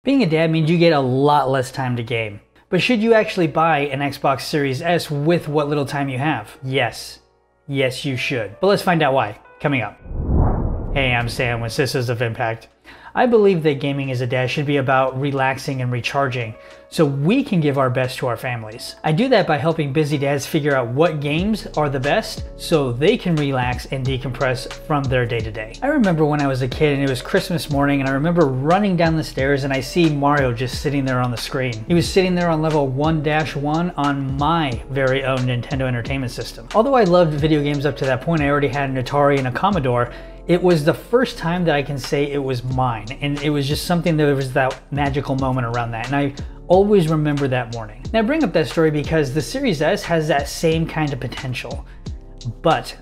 Being a dad means you get a lot less time to game. But should you actually buy an Xbox Series S with what little time you have? Yes. Yes, you should. But let's find out why. Coming up. Hey, I'm Sam with Sisters of Impact. I believe that gaming as a dad should be about relaxing and recharging, so we can give our best to our families. I do that by helping busy dads figure out what games are the best so they can relax and decompress from their day-to-day. I remember when I was a kid and it was Christmas morning, and I remember running down the stairs and I see Mario just sitting there on the screen. He was sitting there on level 1-1 on my very own Nintendo Entertainment System. Although I loved video games up to that point, I already had an Atari and a Commodore. It was the first time that I can say it was mine, and it was just something that there was that magical moment around that, and I always remember that morning. Now I bring up that story because the Series S has that same kind of potential, but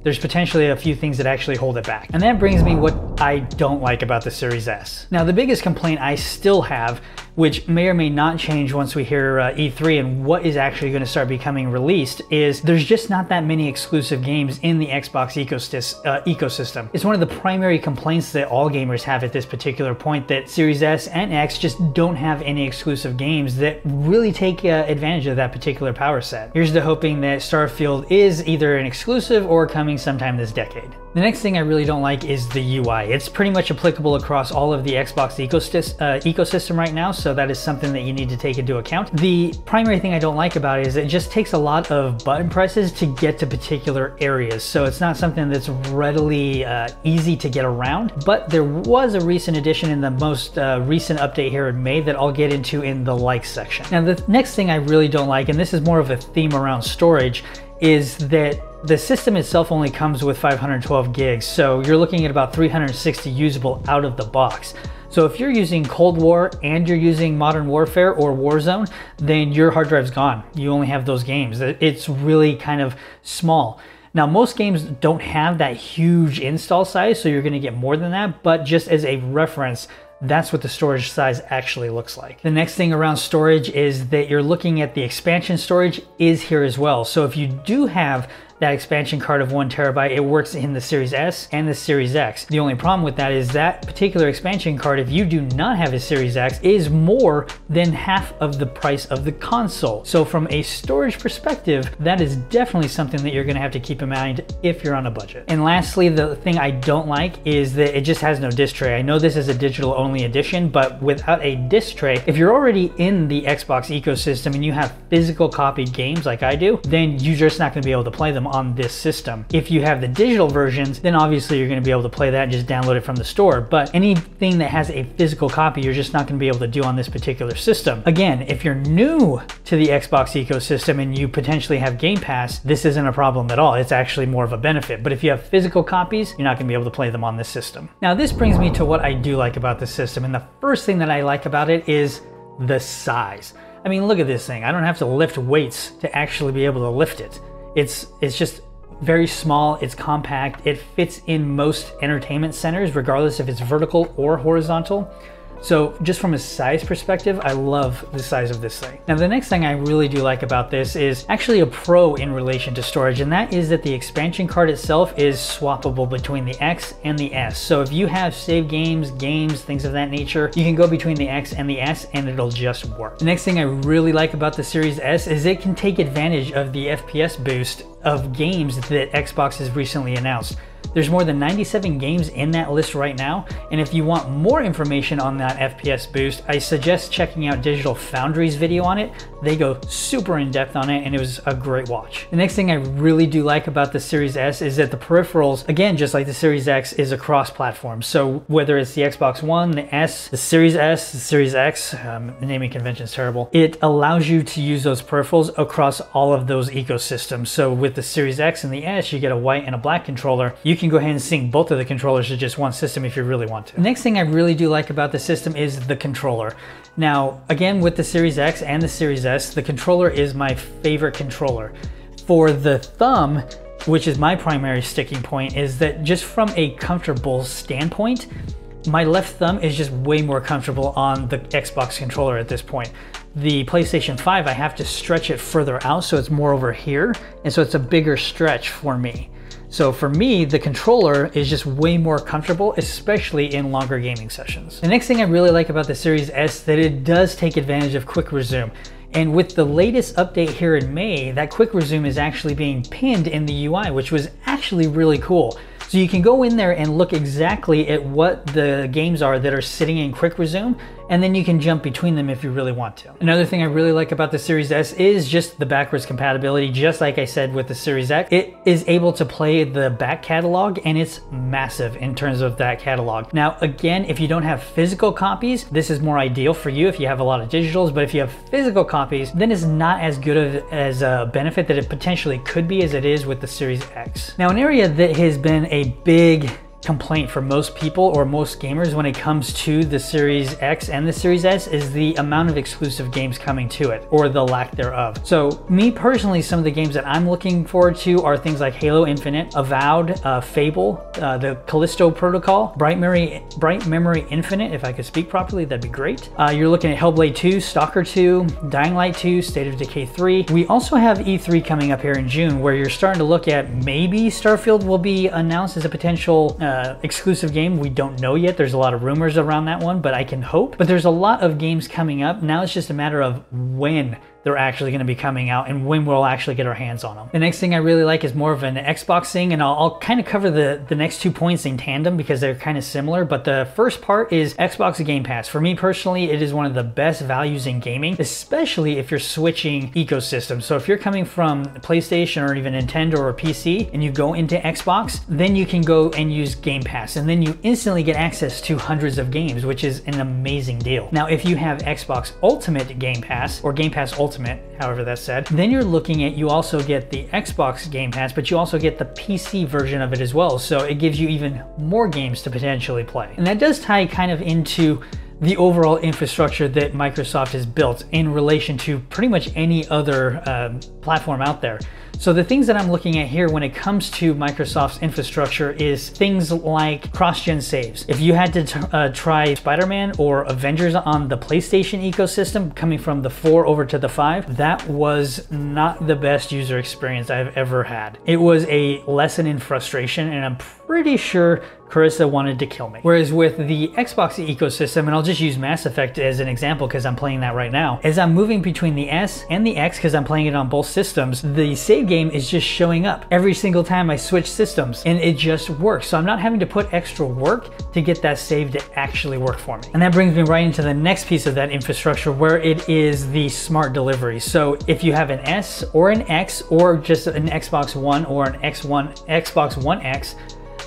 there's potentially a few things that actually hold it back. And that brings me what I don't like about the Series S. Now the biggest complaint I still have, which may or may not change once we hear E3 and what is actually going to start becoming released, is there's just not that many exclusive games in the Xbox ecosystem. It's one of the primary complaints that all gamers have at this particular point, that Series S and X just don't have any exclusive games that really take advantage of that particular power set. Here's to hoping that Starfield is either an exclusive or coming sometime this decade. The next thing I really don't like is the UI. It's pretty much applicable across all of the Xbox ecosystem right now, so that is something that you need to take into account. The primary thing I don't like about it is it just takes a lot of button presses to get to particular areas, so it's not something that's readily easy to get around. But there was a recent addition in the most recent update here in May that I'll get into in the likes section. Now the next thing I really don't like, and this is more of a theme around storage, is that the system itself only comes with 512 gigs, so you're looking at about 360 usable out of the box. So if you're using Cold War and you're using Modern Warfare or Warzone, then your hard drive's gone. You only have those games. It's really kind of small. Now most games don't have that huge install size, so you're going to get more than that, but just as a reference, that's what the storage size actually looks like. The next thing around storage is that you're looking at the expansion storage is here as well. So if you do have that expansion card of 1 terabyte, it works in the Series S and the Series X. The only problem with that is that particular expansion card, if you do not have a Series X, is more than half of the price of the console. So from a storage perspective, that is definitely something that you're gonna have to keep in mind if you're on a budget. And lastly, the thing I don't like is that it just has no disc tray. I know this is a digital only edition, but without a disc tray, if you're already in the Xbox ecosystem and you have physical copied games like I do, then you're just not gonna be able to play them on this system. If you have the digital versions, then obviously you're going to be able to play that and just download it from the store. But anything that has a physical copy, you're just not going to be able to do on this particular system. Again, if you're new to the Xbox ecosystem and you potentially have Game Pass, this isn't a problem at all. It's actually more of a benefit. But if you have physical copies, you're not going to be able to play them on this system. Now this brings me to what I do like about the system. And the first thing that I like about it is the size. I mean, look at this thing. I don't have to lift weights to actually be able to lift it. It's just very small, it's compact, it fits in most entertainment centers regardless if it's vertical or horizontal. So just from a size perspective, I love the size of this thing. Now the next thing I really do like about this is actually a pro in relation to storage, and that is that the expansion card itself is swappable between the X and the S. So if you have saved games, things of that nature, you can go between the X and the S and it'll just work. The next thing I really like about the Series S is it can take advantage of the FPS boost of games that Xbox has recently announced. There's more than 97 games in that list right now, and if you want more information on that FPS boost, I suggest checking out Digital Foundry's video on it. They go super in depth on it, and it was a great watch. The next thing I really do like about the Series S is that the peripherals, again, just like the Series X, is a cross-platform. So whether it's the Xbox One, the S, the Series S, the Series X, the naming convention is terrible, it allows you to use those peripherals across all of those ecosystems. So with the Series X and the S, you get a white and a black controller. You can go ahead and sync both of the controllers to just one system if you really want to. The next thing I really do like about the system is the controller. Now, again, with the Series X and the Series S, the controller is my favorite controller. For the thumb, which is my primary sticking point, is that just from a comfortable standpoint, my left thumb is just way more comfortable on the Xbox controller at this point. The PlayStation 5, I have to stretch it further out, so it's more over here, and so it's a bigger stretch for me. So for me, the controller is just way more comfortable, especially in longer gaming sessions. The next thing I really like about the Series S, that it does take advantage of quick resume. And with the latest update here in May, that quick resume is actually being pinned in the UI, which was actually really cool. So you can go in there and look exactly at what the games are that are sitting in quick resume, and then you can jump between them if you really want to. Another thing I really like about the Series S is just the backwards compatibility. Just like I said with the Series X, it is able to play the back catalog, and it's massive in terms of that catalog. Now, again, if you don't have physical copies, this is more ideal for you if you have a lot of digitals, but if you have physical copies, then it's not as good as a benefit that it potentially could be as it is with the Series X. Now, an area that has been a big complaint for most people or most gamers when it comes to the Series X and the Series S is the amount of exclusive games coming to it, or the lack thereof. So me personally, some of the games that I'm looking forward to are things like Halo Infinite, Avowed, Fable, the Callisto Protocol, Bright Memory Infinite, if I could speak properly, that'd be great. You're looking at Hellblade 2, Stalker 2, Dying Light 2, State of Decay 3. We also have E3 coming up here in June, where you're starting to look at maybe Starfield will be announced as a potential exclusive game. We don't know yet. There's a lot of rumors around that one, but I can hope. But there's a lot of games coming up. Now it's just a matter of when they're actually going to be coming out and when we'll actually get our hands on them. The next thing I really like is more of an Xbox thing, and I'll kind of cover the next 2 points in tandem because they're kind of similar. But the first part is Xbox Game Pass. For me personally, it is one of the best values in gaming, especially if you're switching ecosystems. So if you're coming from PlayStation or even Nintendo or PC and you go into Xbox, then you can go and use Game Pass, and then you instantly get access to hundreds of games, which is an amazing deal. Now, if you have Xbox Ultimate Game Pass or Game Pass Ultimate, however that's said, then you're looking at, you also get the Xbox Game Pass, but you also get the PC version of it as well. So it gives you even more games to potentially play. And that does tie kind of into the overall infrastructure that Microsoft has built in relation to pretty much any other platform out there. So the things that I'm looking at here when it comes to Microsoft's infrastructure is things like cross-gen saves. If you had to try Spider-Man or Avengers on the PlayStation ecosystem, coming from the 4 over to the 5, that was not the best user experience I've ever had. It was a lesson in frustration, and I'm pretty sure Carissa wanted to kill me. Whereas with the Xbox ecosystem, and I'll just use Mass Effect as an example because I'm playing that right now, as I'm moving between the S and the X because I'm playing it on both systems, the save game is just showing up every single time I switch systems, and it just works. So I'm not having to put extra work to get that save to actually work for me. And that brings me right into the next piece of that infrastructure, where it is the smart delivery. So if you have an S or an X or just an Xbox One or an Xbox One X,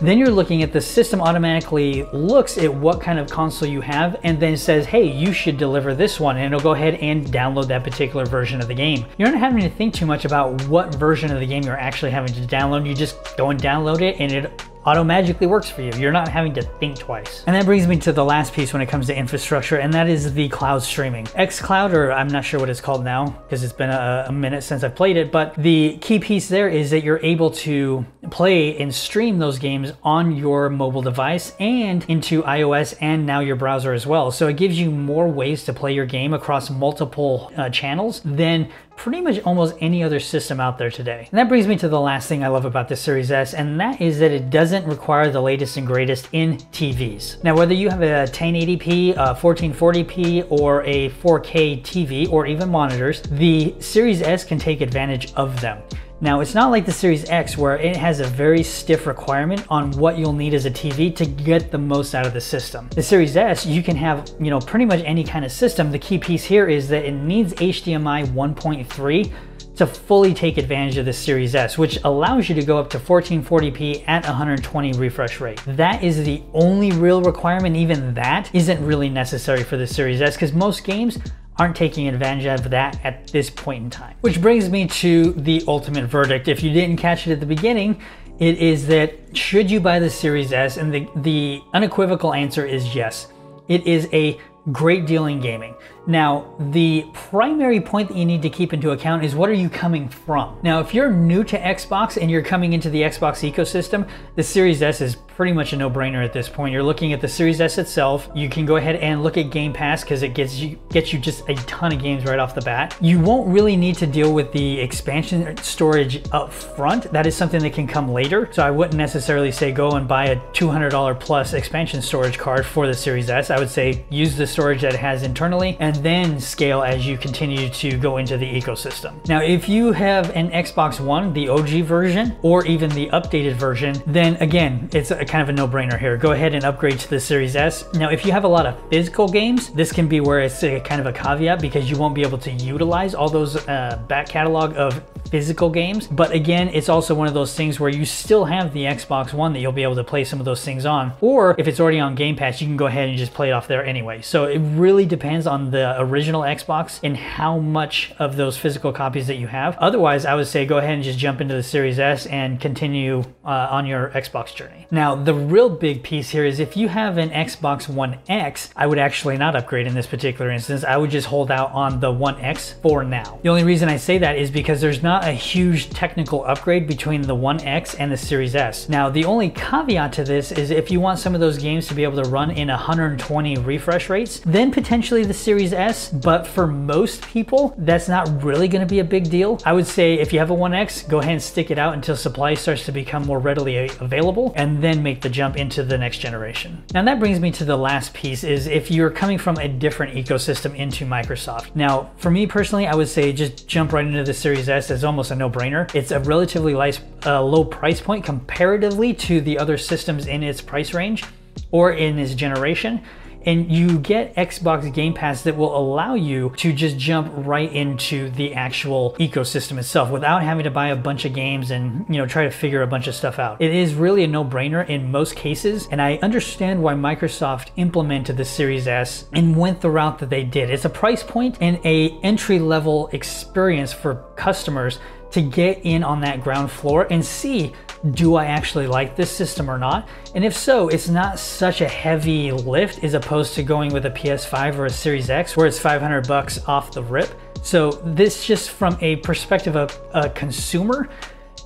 then you're looking at the system automatically looks at what kind of console you have and then says, hey, you should deliver this one, and it'll go ahead and download that particular version of the game. You're not having to think too much about what version of the game you're actually having to download. You just go and download it, and it auto-magically works for you. You're not having to think twice. And that brings me to the last piece when it comes to infrastructure, and that is the cloud streaming. xCloud, or I'm not sure what it's called now because it's been a minute since I've played it, but the key piece there is that you're able to play and stream those games on your mobile device and into iOS and now your browser as well. So it gives you more ways to play your game across multiple channels than pretty much almost any other system out there today. And that brings me to the last thing I love about the Series S, and that is that it doesn't require the latest and greatest in TVs. Now, whether you have a 1080p, 1440p, or a 4K TV, or even monitors, the Series S can take advantage of them. Now, it's not like the Series X where it has a very stiff requirement on what you'll need as a TV to get the most out of the system. The Series S, you can have, pretty much any kind of system. The key piece here is that it needs HDMI 1.3 to fully take advantage of the Series S, which allows you to go up to 1440p at 120 refresh rate. That is the only real requirement. Even that isn't really necessary for the Series S because most games aren't taking advantage of that at this point in time. Which brings me to the ultimate verdict. If you didn't catch it at the beginning, it is that should you buy the Series S? And the unequivocal answer is yes. It is a great deal in gaming. Now, the primary point that you need to keep into account is what are you coming from? Now, if you're new to Xbox and you're coming into the Xbox ecosystem, the Series S is pretty much a no-brainer at this point. You're looking at the Series S itself. You can go ahead and look at Game Pass because it gets you just a ton of games right off the bat. You won't really need to deal with the expansion storage up front. That is something that can come later. So I wouldn't necessarily say go and buy a $200 plus expansion storage card for the Series S. I would say use the storage that it has internally and then scale as you continue to go into the ecosystem. Now, if you have an Xbox One, the OG version, or even the updated version, then again, it's a kind of a no-brainer here. Go ahead and upgrade to the Series S. Now, if you have a lot of physical games, this can be where it's a kind of a caveat because you won't be able to utilize all those back catalog of physical games. But again, it's also one of those things where you still have the Xbox One that you'll be able to play some of those things on. Or if it's already on Game Pass, you can go ahead and just play it off there anyway. So it really depends on the original Xbox and how much of those physical copies that you have. Otherwise, I would say go ahead and just jump into the Series S and continue on your Xbox journey. Now, the real big piece here is if you have an Xbox One X, I would actually not upgrade in this particular instance. I would just hold out on the One X for now. The only reason I say that is because there's not a huge technical upgrade between the One X and the Series S. Now, the only caveat to this is if you want some of those games to be able to run in 120 refresh rates, then potentially the Series S, but for most people, that's not really going to be a big deal. I would say if you have a One X, go ahead and stick it out until supply starts to become more readily available, and then make the jump into the next generation. Now, that brings me to the last piece is if you're coming from a different ecosystem into Microsoft. Now, for me personally, I would say just jump right into the Series S. It's almost a no-brainer. It's a relatively low price point comparatively to the other systems in its price range or in its generation. And you get Xbox Game Pass that will allow you to just jump right into the actual ecosystem itself without having to buy a bunch of games and, you know, try to figure a bunch of stuff out. It is really a no-brainer in most cases, and I understand why Microsoft implemented the Series S and went the route that they did. It's a price point and a entry-level experience for customers to get in on that ground floor and see, do I actually like this system or not? And if so, it's not such a heavy lift as opposed to going with a PS5 or a Series X where it's 500 bucks off the rip. So this just from a perspective of a consumer,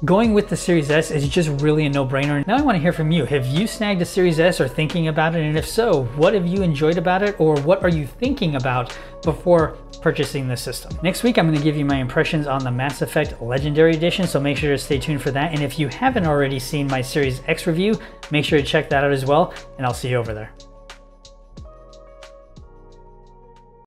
going with the Series S is just really a no-brainer. Now I want to hear from you. Have you snagged a Series S or thinking about it? And if so, what have you enjoyed about it? Or what are you thinking about before purchasing this system? Next week, I'm going to give you my impressions on the Mass Effect Legendary Edition, so make sure to stay tuned for that. And if you haven't already seen my Series X review, make sure to check that out as well, and I'll see you over there.